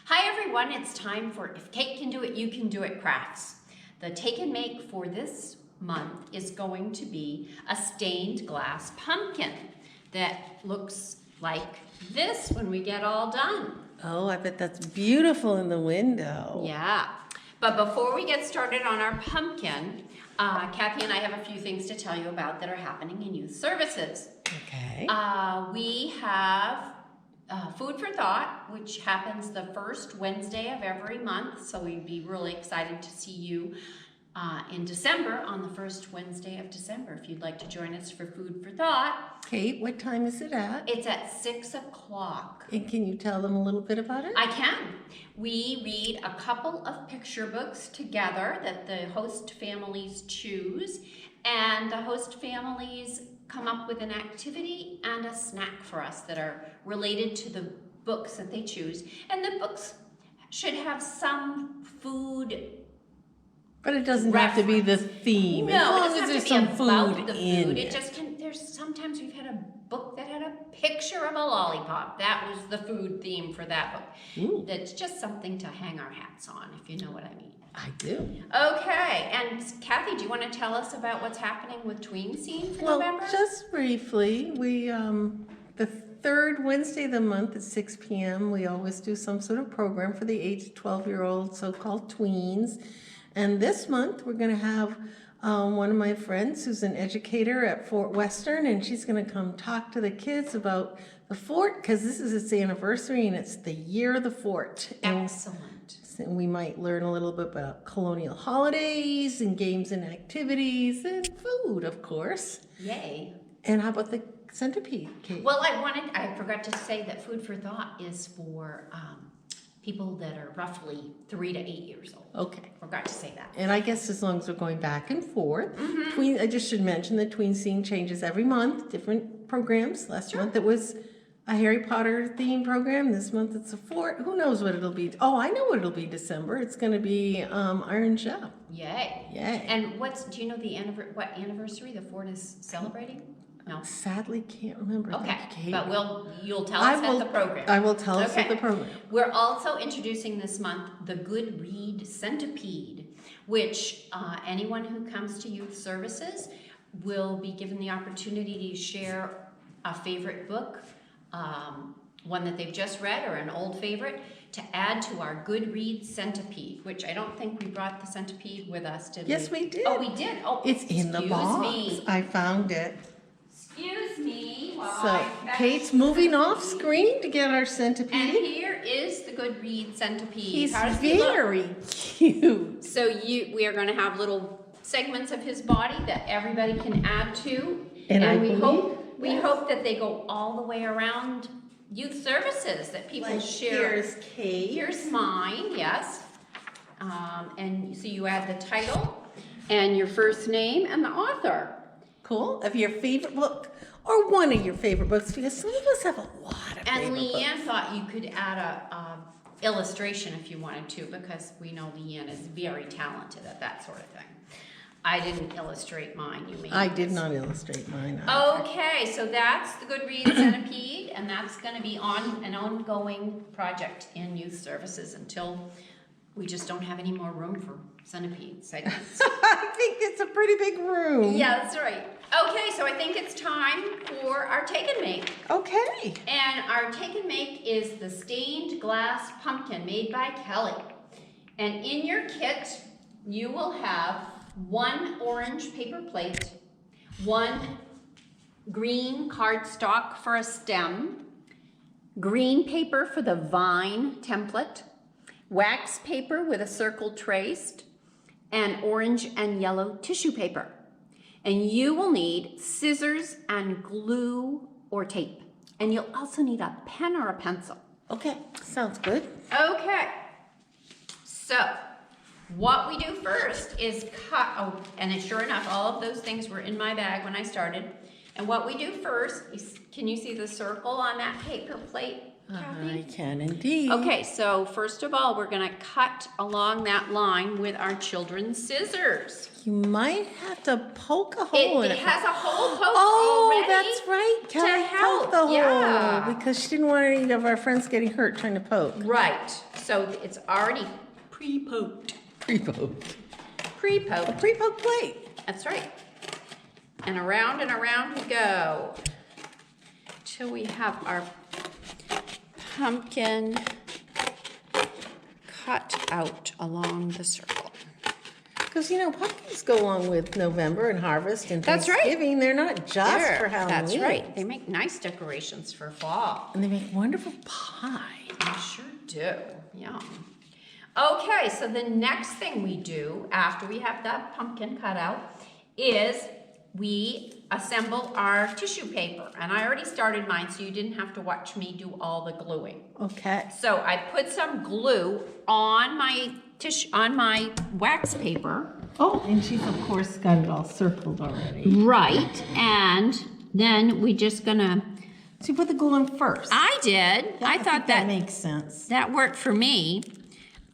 Hi everyone, it's time for If Kate Can Do It, You Can Do It crafts. The take and make for this month is going to be a stained glass pumpkin that looks like this when we get all done. Oh, I bet that's beautiful in the window. Yeah, but before we get started on our pumpkin, Kathy and I have a few things to tell you about that are happening in youth services. Okay. We have Food for Thought, which happens the first Wednesday of every month. So we'd be really excited to see you in December, on the first Wednesday of December, if you'd like to join us for Food for Thought. Kate, what time is it at? It's at 6 o'clock. And can you tell them a little bit about it? I can. We read a couple of picture books together that the host families choose, and the host families come up with an activity and a snack for us that are related to the books that they choose. And the books should have some food. But it doesn't have to be the theme. No, as long it as doesn't there's have to some be about food the in food. it. It just can. There's sometimes we've had a book that had a picture of a lollipop. That was the food theme for that book. Ooh. That's just something to hang our hats on, if you know what I mean. I do. Okay, and Kathy, do you want to tell us about what's happening with Tween Scene for Well, November? just briefly, we the third Wednesday of the month at 6 p.m. we always do some sort of program for the 8 to 12-year-old so-called tweens. And this month we're going to have one of my friends who's an educator at Fort Western, and she's going to come talk to the kids about the fort, because this is its anniversary and it's the year of the fort. Excellent. And we might learn a little bit about colonial holidays and games and activities and food, of course. Yay. And how about the centipede, Kate? Well, I forgot to say that Food for Thought is for people that are roughly 3 to 8 years old. Okay. Forgot to say that. And I guess as long as we're going back and forth, Mm-hmm. I just should mention that Tween Scene changes every month, different programs. Last month it was a Harry Potter themed program. This month it's a fort. Who knows what it'll be? Oh, I know what it'll be December. It's going to be Iron Chef. Yay. Yay. And do you know what anniversary the fort is celebrating? No. Sadly, can't remember. Okay, that, Kate. but you'll tell us at the program. I will tell us at Okay. the program. We're also introducing this month the Good Read Centipede, which anyone who comes to youth services will be given the opportunity to share a favorite book, one that they've just read or an old favorite, to add to our Good Read Centipede, which I don't think we brought the centipede with us, did we? Yes, we did. Oh, we did. Oh, It's in the box. Excuse me. I found it. Excuse me. while So I fetch Kate's the moving off centipede. screen to get our And centipede. here is the Good Read Centipede. He's How does he look? very cute. So we are going to have little segments of his body that everybody can add to, And I we believe- hope that they go all the way around youth services, that people share. Here's Kate. Here's mine, yes. And so you add the title and your first name and the author. Cool. Of your favorite book, or one of your favorite books, because some of us have a lot of And favorite Leanne books. thought you could add a illustration if you wanted to, because we know Leanne is very talented at that sort of thing. I didn't illustrate mine, you made I yours. did not illustrate mine. Okay, so that's the Good Read Centipede, and that's going to be on an ongoing project in youth services until we just don't have any more room for centipede segments. I think it's a pretty big room. Yeah, that's right. Okay, so I think it's time for our take and make. Okay. And our take and make is the stained glass pumpkin made by Kelly. And in your kit, you will have 1 orange paper plate, 1 green cardstock for a stem, green paper for the vine template, wax paper with a circle traced, and orange and yellow tissue paper. And you will need scissors and glue or tape. And you'll also need a pen or a pencil. Okay. Sounds good. Okay, so what we do first is cut, and sure enough, all of those things were in my bag when I started. And what we do first is, can you see the circle on that paper plate? Kathy? I can indeed. Okay, so first of all, we're gonna cut along that line with our children's scissors. You might have to poke a hole in It it. has a hole poked Oh, already. that's right. Kelly help, poked the hole yeah. because she didn't want any of our friends getting hurt trying to poke. Right, so it's already pre-poked. Pre-poked. Pre-poked, Pre-poked plate. that's right. And around we go. Till we have our pumpkin cut out along the circle. Because, you know, pumpkins go along with November and harvest and That's right. Thanksgiving. They're not just for Halloween. That's right. They make nice decorations for fall. And they make wonderful pie. They sure do. Yum. Okay, so the next thing we do after we have that pumpkin cut out is we assemble our tissue paper. And I already started mine, so you didn't have to watch me do all the gluing. Okay. So I put some glue on my wax paper. Oh, and she's, of course, got it all circled already. Right, and then we just gonna. So you put the glue on first. I did. Yeah, I thought think that makes sense. that worked for me.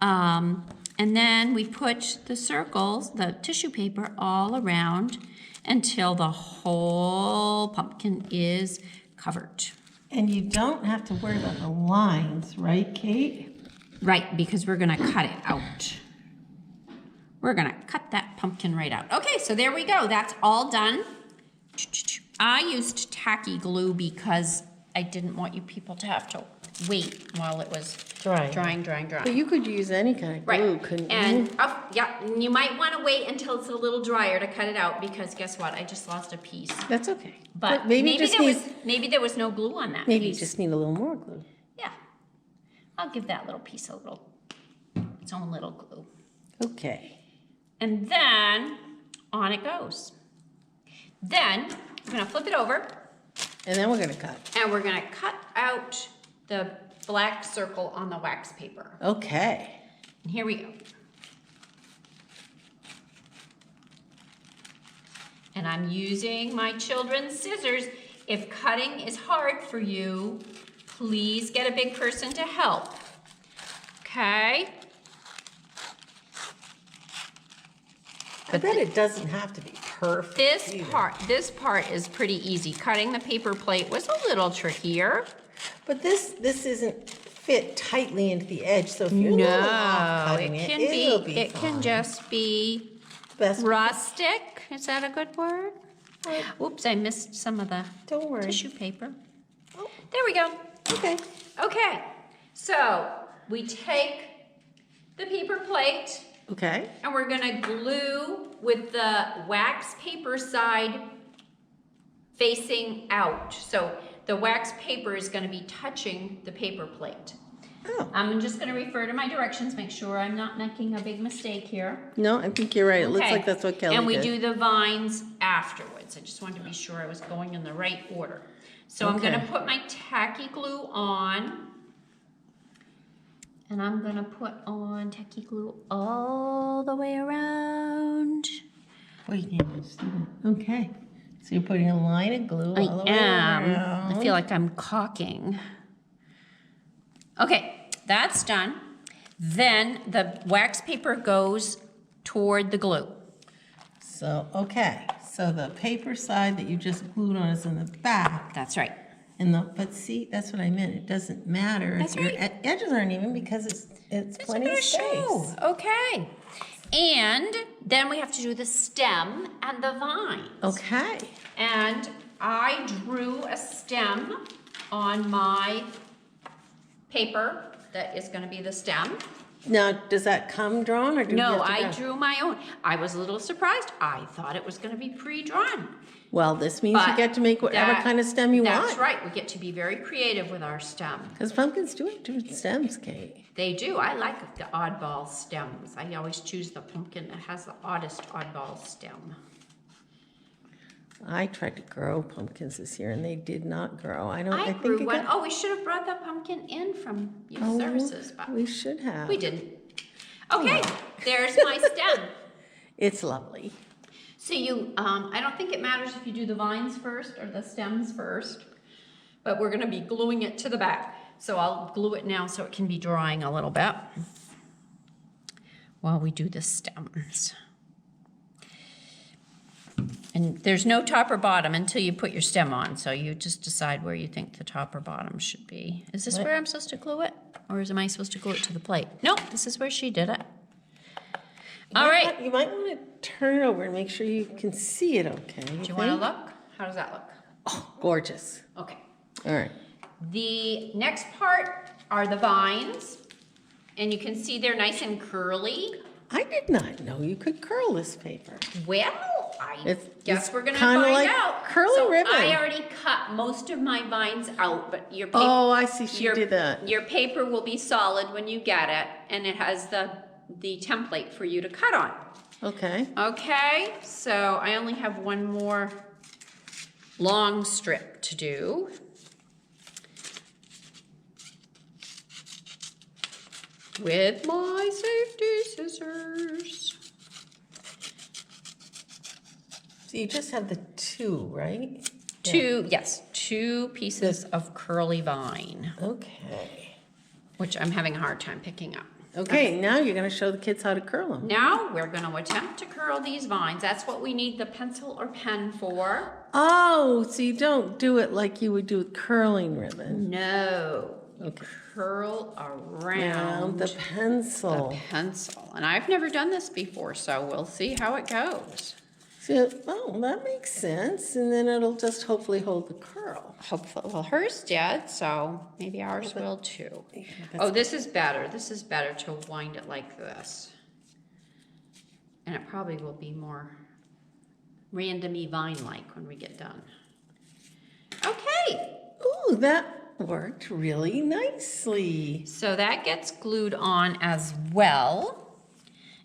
And then we put the circles, the tissue paper, all around until the whole pumpkin is covered. And you don't have to worry about the lines, right, Kate? Right, because we're gonna cut it out. We're gonna cut that pumpkin right out. Okay, so there we go. That's all done. I used tacky glue because I didn't want you people to have to wait while it was drying. But you could use any kind of glue, couldn't you? And yeah, you might want to wait until it's a little drier to cut it out because guess what? I just lost a piece. That's okay. But maybe there was no glue on that maybe you piece. just need a little more glue. Yeah. I'll give that little piece its own little glue. Okay. And then on it goes. Then we're going to flip it over And then we're gonna cut. and we're going to cut out the black circle on the wax paper. Okay. And here we go. And I'm using my children's scissors. If cutting is hard for you, please get a big person to help. Okay? I bet it doesn't have to be perfect. This part is pretty easy. Cutting the paper plate was a little trickier. But this isn't fit tightly into the edge, so if you're a little off cutting it'll be it fine. can just be Best rustic. Is that a good word? Right. Oops, I missed some of the Don't worry. tissue paper. Oh. There we go. Okay. Okay, so we take the paper plate Okay. and we're gonna glue with the wax paper side facing out. So the wax paper is gonna be touching the paper plate. Oh. I'm just gonna refer to my directions, make sure I'm not making a big mistake here. No, I think you're right. It looks Okay. like that's what Kelly And we did. do the vines afterwards. I just wanted to be sure I was going in the right order. So I'm Okay. gonna put my tacky glue on. And I'm gonna put on tacky glue all the way around. Wait, yeah, let's do that. Okay. So you're putting a line of glue all the way I am. around. I feel like I'm caulking. Okay, that's done. Then the wax paper goes toward the glue. So, okay. So the paper side that you just glued on is in the back. That's right. But see, that's what I meant. It doesn't matter That's if your right. edges aren't even because it's plenty of space. Show. Okay. And then we have to do the stem and the vines. Okay. And I drew a stem on my paper that is going to be the stem. Now, does that come drawn or do you No, have to I draw? drew my own. I was a little surprised. I thought it was going to be pre-drawn. Well, this means you But get to make whatever that- kind of stem you That's want. right. We get to be very creative with our stem. Because pumpkins do have different stems, Kate. They do. I like the oddball stems. I always choose the pumpkin that has the oddest oddball stem. I tried to grow pumpkins this year and they did not grow. I I think grew it one. got- Oh, we should have brought the pumpkin in from youth Oh, services, but we should have. we didn't. Okay, there's my stem. It's lovely. So I don't think it matters if you do the vines first or the stems first, but we're gonna be gluing it to the back. so I'll glue it now so it can be drying a little bit while we do the stems. And there's no top or bottom until you put your stem on, so you just decide where you think the top or bottom should be. Is this where I'm supposed to glue it? Or am I supposed to glue it to the plate? No, this is where she did it. All right. You might want to turn it over and make sure you can see it okay. Do you want to look? How does that look? Oh, gorgeous. Okay. All right. The next part are the vines, and you can see they're nice and curly. I did not know you could curl this paper. Well, I guess it's we're gonna kinda find like out. curly So ribbon. I already cut most of my vines out, but your paper, Oh, I see. She did that. your paper will be solid when you get it, and it has the template for you to cut on. Okay. Okay, so I only have one more long strip to do. With my safety scissors. So you just have the two, right? Two pieces of curly vine, Okay. which I'm having a hard time picking up. Okay, now you're going to show the kids how to curl them. Now we're going to attempt to curl these vines. That's what we need the pencil or pen for. Oh, so you don't do it like you would do with curling ribbon. No. Okay. Curl Around around the pencil. the pencil. And I've never done this before, so we'll see how it goes. So, oh, that makes sense. And then it'll just hopefully hold the curl. Hopefully, well, hers did, so maybe ours will too. Yeah, Oh, this is better. This is better to wind it like this. And it probably will be more randomy vine-like when we get done. Okay, Ooh, that worked really nicely. so that gets glued on as well.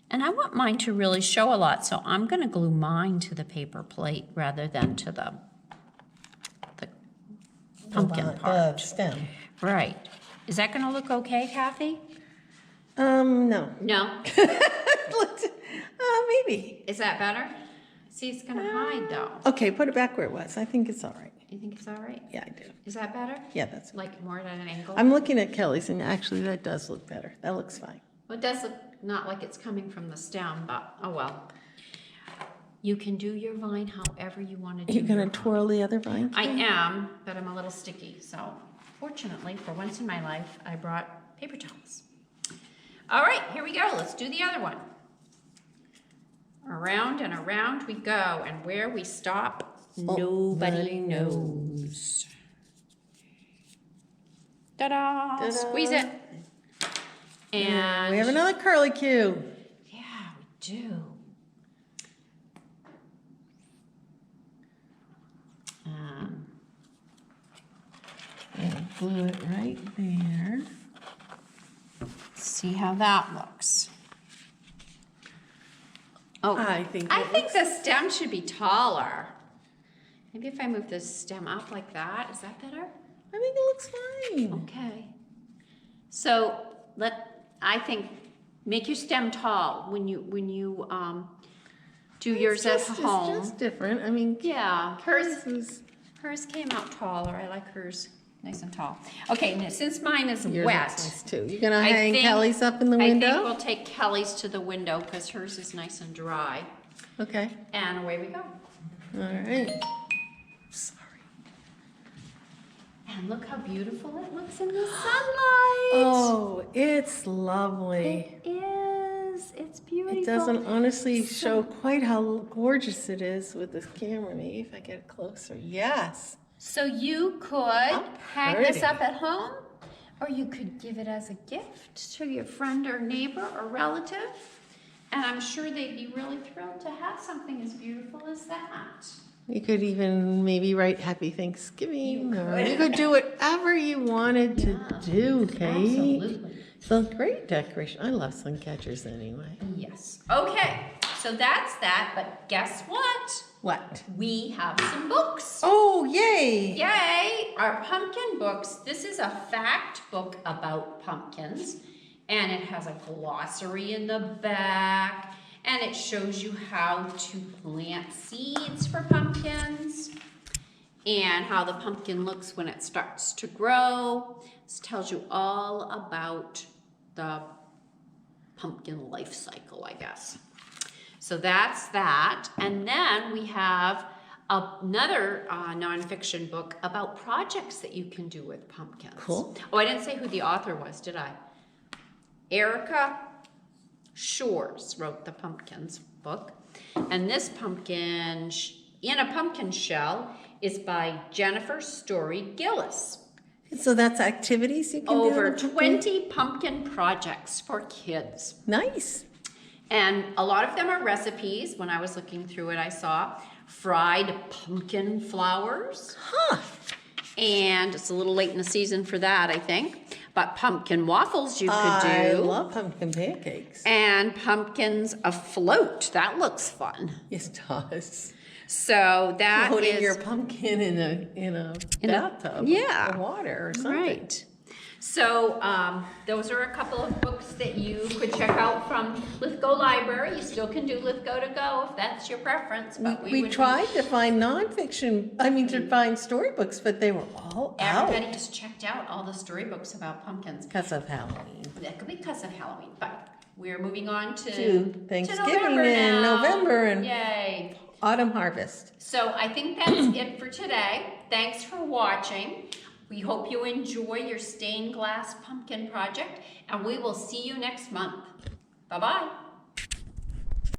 And I want mine to really show a lot, so I'm gonna glue mine to the paper plate rather than to the pumpkin The part. stem. Right. Is that gonna look okay, Kathy? No. No? Maybe. Is that better? See, it's gonna hide though. Okay, put it back where it was. I think it's all right. You think it's all right? Yeah, I do. Is that better? Yeah, that's. Like more at an angle? I'm looking at Kelly's, and actually, that does look better. That looks fine. Well, it does look not like it's coming from the stem, but oh well. You can do your vine however you want to do. You're gonna your twirl the other vine? I am, but I'm a little sticky. So fortunately, for once in my life, I brought paper towels. All right, here we go. Let's do the other one. Around and around we go, and where we stop, nobody knows. Ta-da! Ta-da. Squeeze it. And We have another curly cue. yeah, we do. And glue it right there. See how that looks. Oh, I think the stem should be taller. Maybe if I move the stem up like that, is that better? I think it looks fine. Okay. So I think make your stem tall when you do yours at home. It's just different. I mean, Yeah, hers hers came out taller. I like hers nice and tall. Okay, now since mine is yours wet, looks nice too. You're gonna I hang think- Kelly's up in the I window? think we'll take Kelly's to the window because hers is nice and dry. Okay. And away we go. All right. Sorry. And look how beautiful it looks in the sunlight. Oh, it's lovely. It is. It's beautiful. It doesn't honestly show quite how gorgeous it is with this camera. Maybe if I get it closer. Yes. So you could hang this pretty. up at home, or you could give it as a gift to your friend or neighbor or relative. And I'm sure they'd be really thrilled to have something as beautiful as that. You could even maybe write Happy Thanksgiving. You or could. you could do whatever you wanted to do, Kate. Absolutely. So great decoration. I love sun catchers anyway. Yes. Okay, so that's that, but guess what? What? We have some books. Oh, yay! Yay! Our pumpkin books. This is a fact book about pumpkins, and it has a glossary in the back, and it shows you how to plant seeds for pumpkins. and how the pumpkin looks when it starts to grow. This tells you all about the pumpkin life cycle, I guess. So that's that. And then we have another nonfiction book about projects that you can do with pumpkins. Cool. Oh, I didn't say who the author was, did I? Erica Shores wrote the Pumpkins book. And this pumpkin in a pumpkin shell is by Jennifer Story Gillis. So that's activities you can do? Over with the 20 pumpkin projects for kids. Nice. And a lot of them are recipes. When I was looking through it, I saw fried pumpkin flowers. Huh. And it's a little late in the season for that, I think. But pumpkin waffles you could do. I love pumpkin pancakes. And pumpkins afloat. That looks fun. Yes, it does. So that Floating is your pumpkin in a bathtub yeah. of water or something. right. So those are a couple of books that you could check out from Lithgow Library. You still can do Lithgow to Go if that's your preference. But We tried to find to find storybooks, but they were all Everybody out has checked out all the storybooks about pumpkins. because of Halloween. That could be because of Halloween, but we're moving on to Thanksgiving now. and November and Yay. autumn harvest. So I think that's it for today. Thanks for watching. We hope you enjoy your stained glass pumpkin project, and we will see you next month. Bye-bye.